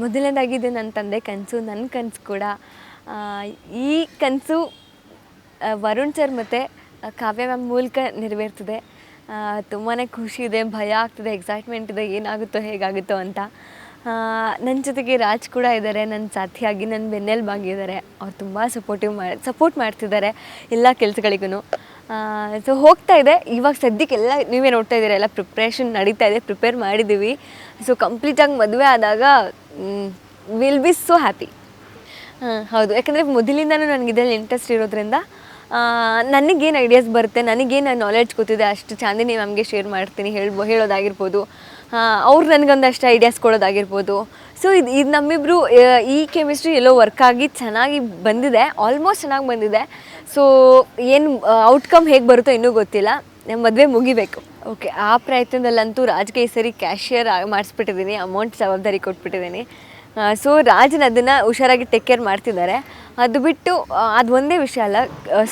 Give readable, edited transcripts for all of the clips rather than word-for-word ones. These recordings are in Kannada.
ಮೊದಲನೇದಾಗಿ ಇದು ನನ್ನ ತಂದೆ ಕನಸು, ನನ್ನ ಕನಸು ಕೂಡ. ಈ ಕನಸು ವರುಣ್ ಸರ್ ಮತ್ತು ಕಾವ್ಯ ಮ್ಯಾಮ್ ಮೂಲಕ ನೆರವೇರ್ತದೆ. ತುಂಬಾ ಖುಷಿ ಇದೆ, ಭಯ ಆಗ್ತಿದೆ, ಎಕ್ಸೈಟ್ಮೆಂಟ್ ಇದೆ, ಏನಾಗುತ್ತೋ ಹೇಗಾಗುತ್ತೋ ಅಂತ. ನನ್ನ ಜೊತೆಗೆ ರಾಜ್ ಕೂಡ ಇದ್ದಾರೆ, ನನ್ನ ಸಾಥಿಯಾಗಿ ನನ್ನ ಬೆನ್ನೆಲುಬಾಗಿದ್ದಾರೆ. ಅವ್ರು ತುಂಬ ಸಪೋರ್ಟ್ ಮಾಡ್ತಿದ್ದಾರೆ ಎಲ್ಲ ಕೆಲಸಗಳಿಗೂ. ಸೊ ಹೋಗ್ತಾ ಇದೆ. ಇವಾಗ ಸದ್ಯಕ್ಕೆಲ್ಲ ನೀವೇ ನೋಡ್ತಾ ಇದ್ದೀರ, ಎಲ್ಲ ಪ್ರಿಪ್ರೇಷನ್ ನಡೀತಾ ಇದೆ, ಪ್ರಿಪೇರ್ ಮಾಡಿದ್ದೀವಿ. ಸೊ ಕಂಪ್ಲೀಟಾಗಿ ಮದುವೆ ಆದಾಗ ವಿಲ್ ಬಿ ಸೋ ಹ್ಯಾಪಿ. ಹೌದು, ಯಾಕಂದರೆ ಮೊದಲಿಂದನೂ ನನಗೆ ಇದರಲ್ಲಿ ಇಂಟ್ರೆಸ್ಟ್ ಇರೋದ್ರಿಂದ ನನಗೇನು ಐಡಿಯಾಸ್ ಬರುತ್ತೆ, ನನಗೇನು ನಾಲೆಡ್ಜ್ ಗೊತ್ತಿದೆ ಅಷ್ಟು ಚಾಂದಿನಿ ಮ್ಯಾಮ್ಗೆ ಶೇರ್ ಮಾಡ್ತೀನಿ, ಹೇಳೋದಾಗಿರ್ಬೋದು. ಅವ್ರು ನನಗೊಂದಷ್ಟು ಐಡಿಯಾಸ್ ಕೊಡೋದಾಗಿರ್ಬೋದು. ಸೊ ಇದು ನಮ್ಮಿಬ್ಬರು ಈ ಕೆಮಿಸ್ಟ್ರಿ ಎಲ್ಲೋ ವರ್ಕ್ ಆಗಿ ಚೆನ್ನಾಗಿ ಬಂದಿದೆ, ಆಲ್ಮೋಸ್ಟ್ ಚೆನ್ನಾಗಿ ಬಂದಿದೆ. ಸೊ ಏನು ಔಟ್ಕಮ್ ಹೇಗೆ ಬರುತ್ತೋ ಇನ್ನೂ ಗೊತ್ತಿಲ್ಲ, ನಮ್ಮ ಮದುವೆ ಮುಗಿಬೇಕು. ಓಕೆ, ಆ ಪ್ರಯತ್ನದಲ್ಲಂತೂ ರಾಜ್ಗೆ ಈ ಸರಿ ಕ್ಯಾಶಿಯರ್ ಮಾಡಿಸ್ಬಿಟ್ಟಿದ್ದೀನಿ, ಅಮೌಂಟ್ ಜವಾಬ್ದಾರಿ ಕೊಟ್ಬಿಟ್ಟಿದ್ದೀನಿ. ಸೊ ರಾಜನ ಅದನ್ನು ಹುಷಾರಾಗಿ ಟೇಕ್ ಕೇರ್ ಮಾಡ್ತಿದ್ದಾರೆ. ಅದು ಬಿಟ್ಟು ಅದು ಒಂದೇ ವಿಷಯ ಅಲ್ಲ,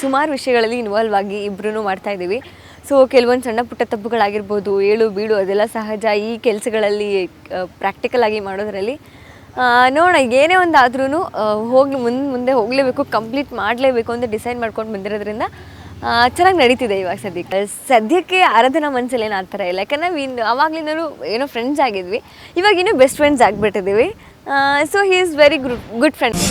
ಸುಮಾರು ವಿಷಯಗಳಲ್ಲಿ ಇನ್ವಾಲ್ವ್ ಆಗಿ ಇಬ್ಬರೂ ಮಾಡ್ತಾಯಿದ್ದೀವಿ. ಸೊ ಕೆಲವೊಂದು ಸಣ್ಣ ಪುಟ್ಟ ತಪ್ಪುಗಳಾಗಿರ್ಬೋದು, ಏಳು ಬೀಳು ಅದೆಲ್ಲ ಸಹಜ ಈ ಕೆಲಸಗಳಲ್ಲಿ, ಪ್ರಾಕ್ಟಿಕಲಾಗಿ ಮಾಡೋದರಲ್ಲಿ. ನೋಡೋಣ, ಏನೇ ಒಂದು ಆದ್ರೂ ಮುಂದೆ ಹೋಗಲೇಬೇಕು, ಕಂಪ್ಲೀಟ್ ಮಾಡಲೇಬೇಕು ಅಂತ ಡಿಸೈಡ್ ಮಾಡ್ಕೊಂಡು ಬಂದಿರೋದ್ರಿಂದ ಚೆನ್ನಾಗಿ ನಡೀತಿದೆ ಇವಾಗ ಸದ್ಯಕ್ಕೆ. ಆರಾಧನಾ ಮನಸ್ಸಲ್ಲಿ ಏನು ಆ ಥರ ಇಲ್ಲ, ಯಾಕಂದರೆ ಆವಾಗಲಿಂದಲೂ ಏನೋ ಫ್ರೆಂಡ್ಸ್ ಆಗಿದ್ವಿ, ಇವಾಗ ಇನ್ನೂ ಬೆಸ್ಟ್ ಫ್ರೆಂಡ್ಸ್ ಆಗಿಬಿಟ್ಟಿದ್ದೀವಿ. So he is very good friend.